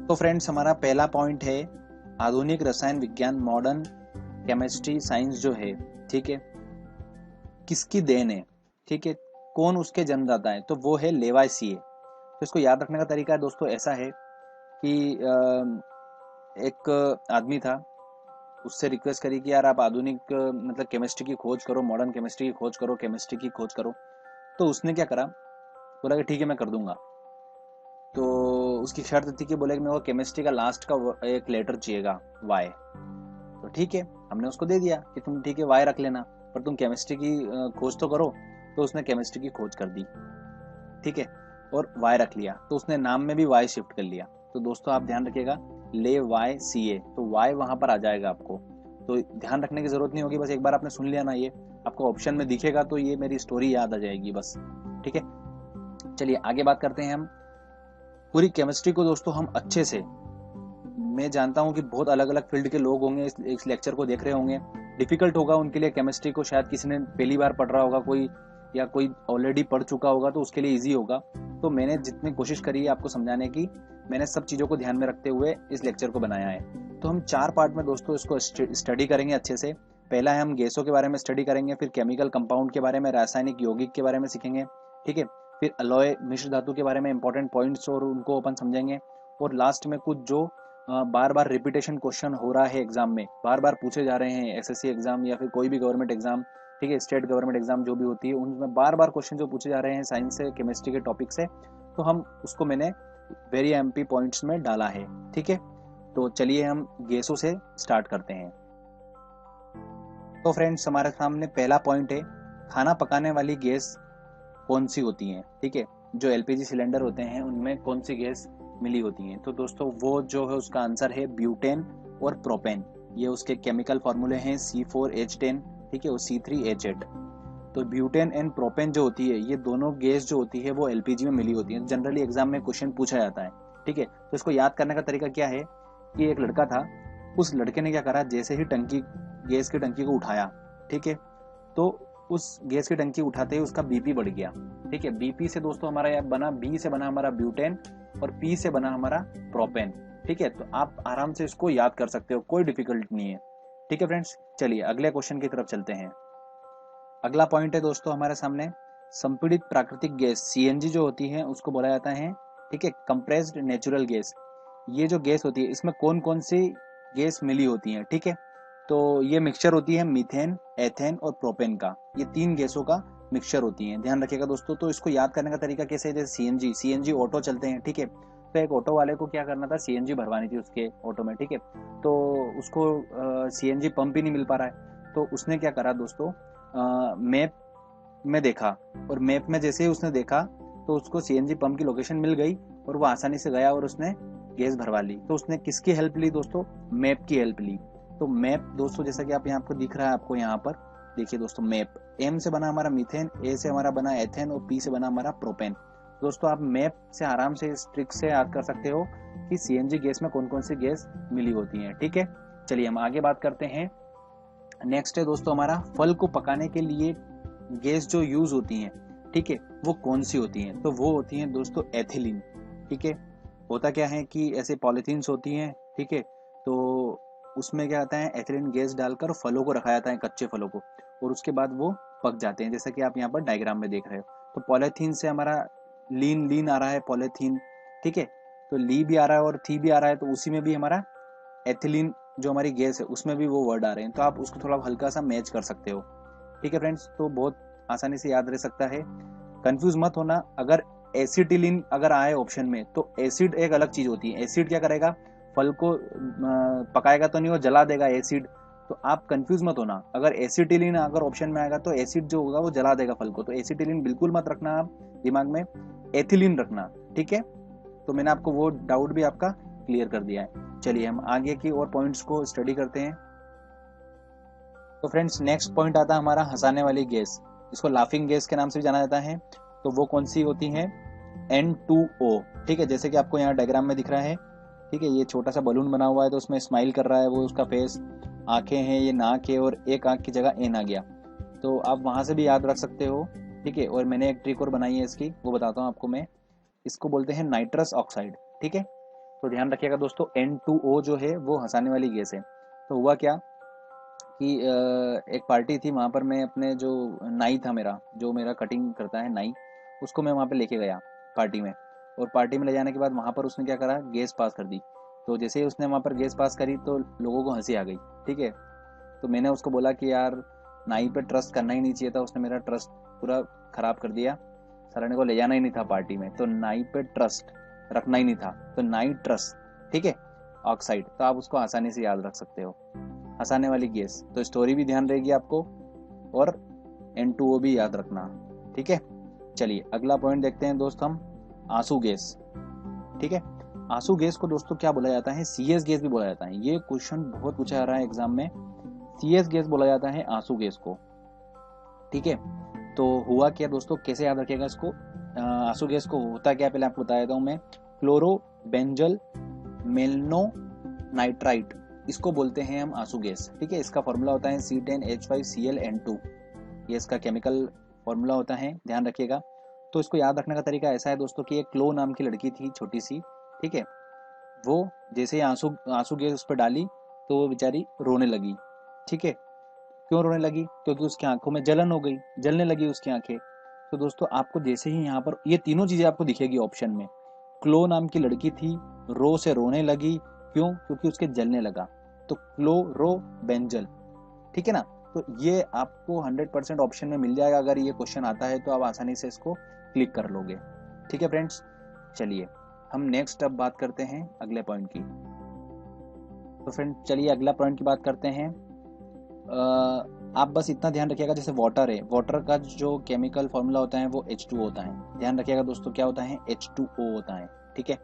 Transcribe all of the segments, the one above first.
तो फ्रेंड्स हमारा पहला पॉइंट है आधुनिक रसायन विज्ञान, मॉडर्न केमिस्ट्री साइंस जो है, ठीक है, किसकी देन है, ठीक है, कौन उसके जन्मदाता है, तो वो है लेवाइसिए। तो इसको याद रखने का तरीका दोस्तों ऐसा है कि एक आदमी था, उससे रिक्वेस्ट करी कि यार आप आधुनिक मतलब केमिस्ट्री की खोज करो, मॉडर्न केमिस्ट्री की खोज करो, केमिस्ट्री की खोज करो। तो उसने क्या करा, बोला कि ठीक है मैं कर दूंगा। तो उसकी शर्त थी कि बोले कि मेरे को केमिस्ट्री का लास्ट का एक लेटर चाहिएगा, वाई। तो ठीक है, हमने उसको दे दिया कि तुम ठीक है वाई रख लेना, पर तुम केमिस्ट्री की खोज तो करो। तो उसने केमिस्ट्री की खोज कर दी, ठीक है, और वाई रख लिया। तो उसने नाम में भी वाई शिफ्ट कर लिया। तो दोस्तों आप ध्यान रखिएगा, ले वाई सी ए, तो वाई वहां पर आ जाएगा आपको। तो ध्यान रखने की जरूरत नहीं होगी, बस एक बार आपने सुन लिया ना, ये आपको ऑप्शन में दिखेगा तो ये मेरी स्टोरी याद आ जाएगी बस, ठीक है। चलिए आगे बात करते हैं हम पूरी केमिस्ट्री को। दोस्तों हम अच्छे से, मैं जानता हूं कि बहुत अलग अलग फील्ड के लोग होंगे इस लेक्चर को देख रहे होंगे, डिफिकल्ट होगा उनके लिए केमिस्ट्री को, शायद किसी ने पहली बार पढ़ रहा होगा कोई, या कोई ऑलरेडी पढ़ चुका होगा, तो उसके लिए इजी होगा। तो मैंने जितनी कोशिश करी है आपको समझाने की, मैंने सब चीज़ों को ध्यान में रखते हुए इस लेक्चर को बनाया है। तो हम 4 पार्ट में दोस्तों इसको स्टडी करेंगे अच्छे से। पहला है हम गैसों के बारे में स्टडी करेंगे, फिर केमिकल कंपाउंड के बारे में, रासायनिक यौगिक के बारे में सीखेंगे, ठीक है, फिर अलॉय मिश्र धातु के बारे में इंपॉर्टेंट पॉइंट्स और उनको अपन समझेंगे, और लास्ट में कुछ जो बार बार रिपीटेशन क्वेश्चन हो रहा है एग्जाम में, बार बार पूछे जा रहे हैं, एसएससी एग्जाम या फिर कोई भी गवर्नमेंट एग्जाम, ठीक है, स्टेट गवर्नमेंट एग्जाम जो भी होती है, उनमें बार बार क्वेश्चन जो पूछे जा रहे हैं साइंस से, केमिस्ट्री के टॉपिक से, तो हम उसको मैंने वेरी एमपी पॉइंट्स में डाला है, ठीक है। तो चलिए हम गैसों से स्टार्ट करते हैं। तो फ्रेंड्स हमारे सामने पहला पॉइंट है, खाना पकाने वाली गैस कौन सी होती है, ठीक है, जो एलपीजी सिलेंडर होते हैं उनमें कौन सी गैस मिली होती है। तो दोस्तों वो जो है उसका आंसर है ब्यूटेन और प्रोपेन। ये उसके केमिकल फॉर्मूले हैं C4H10, ठीक है, और C3H8। तो ब्यूटेन एंड प्रोपेन जो होती है, ये दोनों गैस जो होती है वो एलपीजी में मिली होती है। जनरली एग्जाम में क्वेश्चन पूछा जाता है, ठीक है। तो इसको याद करने का तरीका क्या है कि एक लड़का था, उस लड़के ने क्या करा, जैसे ही टंकी, गैस की टंकी को उठाया, ठीक है, तो उस गैस की टंकी उठाते ही उसका बीपी बढ़ गया, ठीक है। बीपी से दोस्तों हमारा यह बना, बी से बना हमारा ब्यूटेन और पी से बना हमारा प्रोपेन, ठीक है। तो आप आराम से इसको याद कर सकते हो, कोई डिफिकल्ट नहीं है, ठीक है फ्रेंड्स। चलिए अगले क्वेश्चन की तरफ चलते हैं। अगला पॉइंट है दोस्तों हमारे सामने, संपीड़ित प्राकृतिक गैस सीएनजी जो होती है उसको बोला जाता है, ठीक है, कंप्रेस्ड नेचुरल गैस। ये जो गैस होती है इसमें कौन कौन सी गैस मिली होती है, ठीक है। तो ये मिक्सचर होती है मीथेन, एथेन और प्रोपेन का, ये 3 गैसों का मिक्सचर होती है, ध्यान रखिएगा दोस्तों। तो इसको याद करने का तरीका कैसे है, जैसे सीएनजी ऑटो चलते हैं, ठीक है। तो एक ऑटो वाले को क्या करना था, सीएनजी भरवानी थी उसके ऑटो में, ठीक है। तो उसको सीएनजी पंप ही नहीं मिल पा रहा है, तो उसने क्या करा दोस्तों, मैप में देखा, और मैप में जैसे ही उसने देखा तो उसको सीएनजी पंप की लोकेशन मिल गई और वो आसानी से गया और उसने गैस भरवा ली। तो उसने किसकी हेल्प ली दोस्तों, मैप की हेल्प ली। तो मैप दोस्तों जैसा कि आप यहाँ पर दिख रहा है आपको, यहाँ पर देखिए दोस्तों, मैप एम से बना हमारा मीथेन, ए से हमारा बना एथेन और पी से बना हमारा प्रोपेन। दोस्तों आप मैप से आराम से इस ट्रिक से याद कर सकते हो कि सीएनजी गैस में कौन कौन सी गैस मिली होती है, ठीक है। चलिए हम आगे बात करते हैं। नेक्स्ट है दोस्तों हमारा, फल को पकाने के लिए गैस जो यूज होती है, ठीक है, वो कौन सी होती है। तो वो होती है दोस्तों एथिलीन, ठीक है। होता क्या है कि ऐसे पॉलीथीन्स होती हैं, ठीक है, तो उसमें क्या आता है, एथिलीन गैस डालकर फलों को रखा जाता है, कच्चे फलों को, और उसके बाद वो पक जाते हैं, जैसा कि आप यहाँ पर डायग्राम में देख रहे हो। तो पॉलीथीन से हमारा लीन आ रहा है, पॉलीथीन, ठीक है, तो ली भी आ रहा है और थी भी आ रहा है, तो उसी में भी हमारा एथिलीन जो हमारी गैस है उसमें भी वो वर्ड आ रहे हैं। तो आप उसको थोड़ा हल्का सा मैच कर सकते हो, ठीक है फ्रेंड्स। तो बहुत आसानी से याद रह सकता है, कंफ्यूज मत होना। अगर एसिटिलीन अगर आए ऑप्शन में, तो एसिड एक अलग चीज होती है। एसिड क्या करेगा, फल को पकाएगा तो नहीं, वो जला देगा एसिड। तो आप कंफ्यूज मत होना, अगर एसिटिलीन अगर ऑप्शन में आएगा तो एसिड जो होगा वो जला देगा फल को, तो एसिटिलीन बिल्कुल मत रखना आप दिमाग में, एथिलीन रखना, ठीक है। तो मैंने आपको वो डाउट भी आपका क्लियर कर दिया है। चलिए हम आगे की और पॉइंट्स को स्टडी करते हैं। तो फ्रेंड्स नेक्स्ट पॉइंट आता है हमारा हंसाने वाली गैस, इसको लाफिंग गैस के नाम से भी जाना जाता है। तो वो कौन सी होती है, N2O, ठीक है, जैसे कि आपको यहाँ डायग्राम में दिख रहा है, ठीक है। ये छोटा सा बलून बना हुआ है, तो उसमें स्माइल कर रहा है वो, उसका फेस, आंखें हैं, ये नाक है, और एक आंख की जगह एन आ गया। तो आप वहां से भी याद रख सकते हो, ठीक है। और मैंने एक ट्रिक और बनाई है इसकी, वो बताता हूँ आपको मैं। इसको बोलते हैं नाइट्रस ऑक्साइड, ठीक है। तो ध्यान रखिएगा दोस्तों, N2O जो है वो हंसाने वाली गैस है। तो हुआ क्या कि एक पार्टी थी, वहाँ पर मैं अपने जो नाई था मेरा, जो मेरा कटिंग करता है नाई, उसको मैं वहाँ पे लेके गया पार्टी में। और पार्टी में ले जाने के बाद वहाँ पर उसने क्या करा, गैस पास कर दी। तो जैसे ही उसने वहाँ पर गैस पास करी तो लोगों को हंसी आ गई, ठीक है। तो मैंने उसको बोला कि यार नाई पे ट्रस्ट करना ही नहीं चाहिए था, उसने मेरा ट्रस्ट पूरा खराब कर दिया, सराने को ले जाना ही नहीं था पार्टी में, तो नाई पे ट्रस्ट रखना ही नहीं था, तो नाई ट्रस्ट, ठीक है, ऑक्साइड। तो आप उसको आसानी से याद रख सकते हो, हंसाने वाली गैस। तो स्टोरी भी ध्यान रहेगी आपको और N2O भी याद रखना, ठीक है। चलिए अगला पॉइंट देखते हैं दोस्त हम, आंसू गैस, ठीक है। आंसू गैस को दोस्तों क्या बोला जाता है, CS गैस भी बोला जाता है। ये क्वेश्चन बहुत पूछा जा रहा है एग्जाम में, CS गैस बोला जाता है आंसू गैस को, ठीक है। तो हुआ क्या दोस्तों, कैसे याद रखिएगा इसको, आंसू गैस को होता क्या पहले आपको बता देता हूँ मैं। क्लोरो बेंजल मेलनो नाइट्राइट, इसको बोलते हैं हम आंसू गैस, ठीक है। इसका फॉर्मूला होता है C10H5Cl N2, ये इसका केमिकल फॉर्मूला होता है, ध्यान रखिएगा। तो इसको याद रखने का तरीका ऐसा है दोस्तों कि एक क्लो नाम की लड़की थी छोटी सी, ठीक है। वो जैसे ही आंसू आंसू गैस उस पर डाली तो वो बेचारी रोने लगी, ठीक है। क्यों रोने लगी, क्योंकि उसकी आंखों में जलन हो गई, जलने लगी उसकी आंखें। तो दोस्तों आपको जैसे ही यहाँ पर ये तीनों चीजें आपको दिखेगी ऑप्शन में, क्लो नाम की लड़की थी, रो से रोने लगी, क्यों, क्योंकि उसके जलने लगा, तो क्लोरो बेंजल, ठीक है ना। तो ये आपको 100% ऑप्शन में मिल जाएगा, अगर ये क्वेश्चन आता है तो आप आसानी से इसको क्लिक कर लोगे, ठीक है फ्रेंड्स। चलिए हम नेक्स्ट अब बात करते हैं अगले पॉइंट की। तो फ्रेंड चलिए अगला पॉइंट की बात करते हैं। आप बस इतना ध्यान रखिएगा, जैसे वाटर है, वाटर का जो केमिकल फॉर्मूला होता है वो H2O होता है। ध्यान रखिएगा दोस्तों क्या होता है, H2O होता है, ठीक है।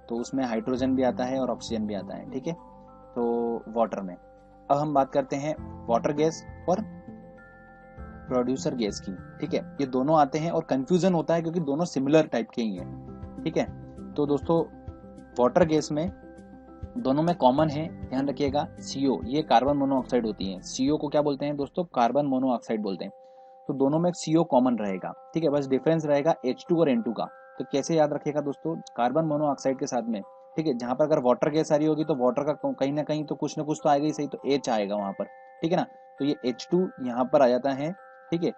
तो उसमें हाइड्रोजन भी आता है और ऑक्सीजन भी आता है, ठीक है। तो वाटर में अब हम बात करते हैं वाटर गैस और प्रोड्यूसर गैस की, ठीक है। ये दोनों आते हैं और कंफ्यूजन होता है क्योंकि दोनों सिमिलर टाइप के ही हैं, ठीक है। तो दोस्तों वाटर गैस में दोनों में कॉमन है, ध्यान रखिएगा, CO, ये कार्बन मोनोऑक्साइड होती है। CO को क्या बोलते हैं दोस्तों, कार्बन मोनोऑक्साइड बोलते हैं। तो दोनों में CO कॉमन रहेगा, ठीक है, बस डिफरेंस रहेगा H2 और N2 का। तो कैसे याद रखिएगा दोस्तों, कार्बन मोनोऑक्साइड के साथ में, ठीक है, जहां पर अगर वाटर गैस आ रही होगी तो वाटर का कहीं ना कहीं तो कुछ ना कुछ तो आएगा ही सही, तो H आएगा वहां पर, ठीक है ना। तो ये H2 यहाँ पर आ जाता है, ठीक है।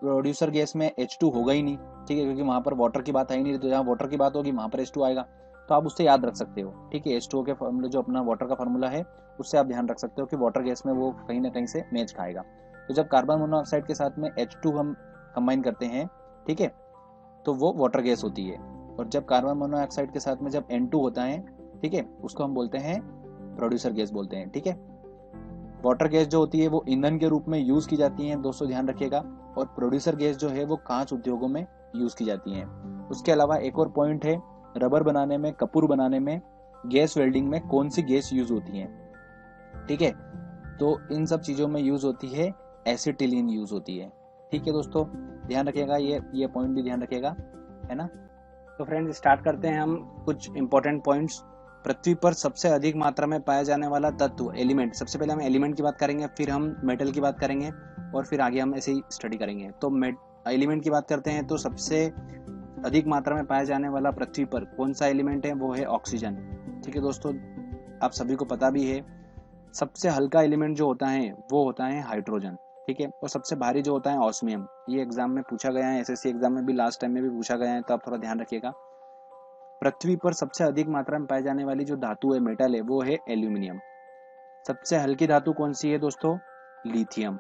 प्रोड्यूसर गैस में H2 होगा ही नहीं, ठीक है, क्योंकि वहां पर वाटर की बात आई नहीं, तो जहाँ वाटर की बात होगी वहां पर H2 आएगा। तो आप उससे याद रख सकते हो, ठीक है। H2O के फॉर्मूले जो अपना वाटर का फॉर्मूला है उससे आप ध्यान रख सकते हो कि वाटर गैस में वो कहीं ना कहीं से मैच खाएगा। तो जब कार्बन मोनोऑक्साइड के साथ में H2 हम कंबाइन करते हैं, ठीक है, तो वो वाटर गैस होती है। और जब कार्बन मोनोऑक्साइड के साथ में जब N2 होता है, ठीक है, उसको हम बोलते हैं प्रोड्यूसर गैस बोलते हैं, ठीक है। वाटर गैस जो होती है वो ईंधन के रूप में यूज की जाती है दोस्तों, ध्यान रखिएगा। और प्रोड्यूसर गैस जो है वो कांच उद्योगों में यूज की जाती है। उसके अलावा एक और पॉइंट है, रबर बनाने में, कपूर बनाने में, गैस वेल्डिंग में कौन सी गैस यूज होती है, ठीक है। तो इन सब चीजों में यूज होती है एसिटिलीन यूज होती है, ठीक है दोस्तों, ध्यान रखिएगा, ये पॉइंट भी ध्यान रखिएगा, है ना। तो फ्रेंड्स स्टार्ट करते हैं हम कुछ इंपॉर्टेंट पॉइंट्स। पृथ्वी पर सबसे अधिक मात्रा में पाया जाने वाला तत्व, एलिमेंट, सबसे पहले हम एलिमेंट की बात करेंगे, फिर हम मेटल की बात करेंगे और फिर आगे हम ऐसे ही स्टडी करेंगे। तो एलिमेंट की बात करते हैं, तो सबसे अधिक मात्रा में पाया जाने वाला पृथ्वी पर कौन सा एलिमेंट है, वो है ऑक्सीजन, ठीक है दोस्तों। आप सभी को पता भी है सबसे हल्का एलिमेंट जो होता है वो होता है हाइड्रोजन, ठीक है। और सबसे भारी जो होता है ऑस्मियम। ये एग्जाम में पूछा गया है, SSC एग्जाम में भी लास्ट टाइम में भी पूछा गया है, तो आप थोड़ा ध्यान रखिएगा। पृथ्वी पर सबसे अधिक मात्रा में पाई जाने वाली जो धातु है, मेटल है, वो है एल्यूमिनियम। सबसे हल्की धातु कौन सी है दोस्तों, लिथियम।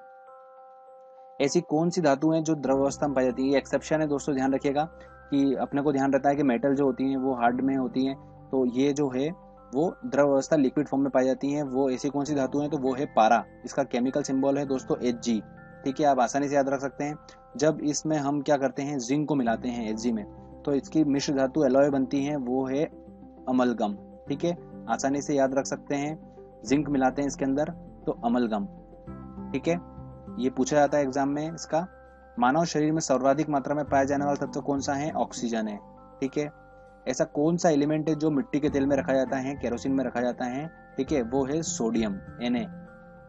ऐसी कौन सी धातु है जो द्रव अवस्था में पाई जाती है, ये एक्सेप्शन है दोस्तों, ध्यान रखिएगा कि अपने को ध्यान रहता है कि मेटल जो होती हैं वो हार्ड में होती हैं, तो ये जो है वो द्रव अवस्था लिक्विड फॉर्म में पाई जाती हैं। वो ऐसी कौन सी धातु है, तो वो है पारा। इसका केमिकल सिंबल है दोस्तों Hg, ठीक है, आप आसानी से याद रख सकते हैं। जब इसमें हम क्या करते हैं, जिंक को मिलाते हैं Hg में, तो इसकी मिश्र धातु एलॉय बनती है, वो है अमलगम, ठीक है, आसानी से याद रख सकते हैं। जिंक मिलाते हैं इसके अंदर तो अमलगम, ठीक है, ये पूछा जाता है एग्जाम में इसका। मानव शरीर में सर्वाधिक मात्रा में पाया जाने वाला तत्व कौन सा है, ऑक्सीजन है, ठीक है। ऐसा कौन सा एलिमेंट है जो मिट्टी के तेल में रखा जाता है, केरोसिन में रखा जाता है, ठीक है, वो है सोडियम, Na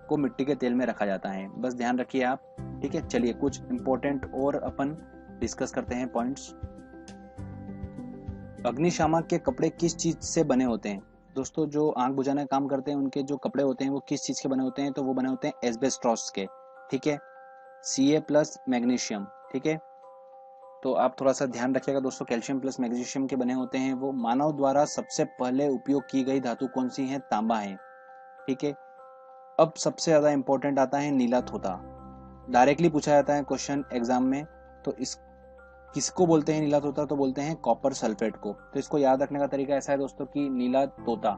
को मिट्टी के तेल में रखा जाता है, बस ध्यान रखिए आप, ठीक है। चलिए कुछ इंपॉर्टेंट और अपन डिस्कस करते हैं पॉइंट्स। अग्निशामक के कपड़े किस चीज से बने होते हैं? दोस्तों, जो आग बुझाने का काम करते हैं उनके जो कपड़े होते हैं वो किस चीज के बने होते हैं? तो वो बने होते हैं एस्बेस्टॉस के। ठीक है, Ca+ मैग्नीशियम। ठीक है, तो आप थोड़ा सा ध्यान रखिएगा दोस्तों, कैल्शियम प्लस मैग्नीशियम के बने होते हैं वो। मानव द्वारा सबसे पहले उपयोग की गई धातु कौन सी है? तांबा है। ठीक है, अब सबसे ज्यादा इंपॉर्टेंट आता है नीला तोता। डायरेक्टली पूछा जाता है क्वेश्चन एग्जाम में। तो इस किसको बोलते हैं नीला तोता? तो बोलते हैं कॉपर सल्फेट को। तो इसको याद रखने का तरीका ऐसा है दोस्तों कि नीला तोता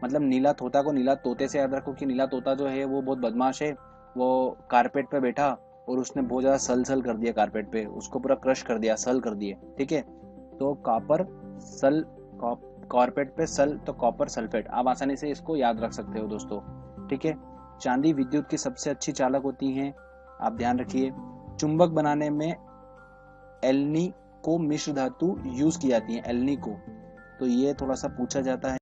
मतलब नीला तोता को नीला तोते से याद रखो कि नीला तोता जो है वो बहुत बदमाश है। वो कारपेट पे बैठा और उसने बहुत ज्यादा सल कर दिया कारपेट पे, उसको पूरा क्रश कर दिया, सल कर दिए। ठीक है, तो कॉपर सल कारपेट पे सल, तो कॉपर सल्फेट। आप आसानी से इसको याद रख सकते हो दोस्तों। ठीक है, चांदी विद्युत की सबसे अच्छी चालक होती है, आप ध्यान रखिए। चुंबक बनाने में एल्नी को मिश्र धातु यूज की जाती है, एल्नी को। तो ये थोड़ा सा पूछा जाता है।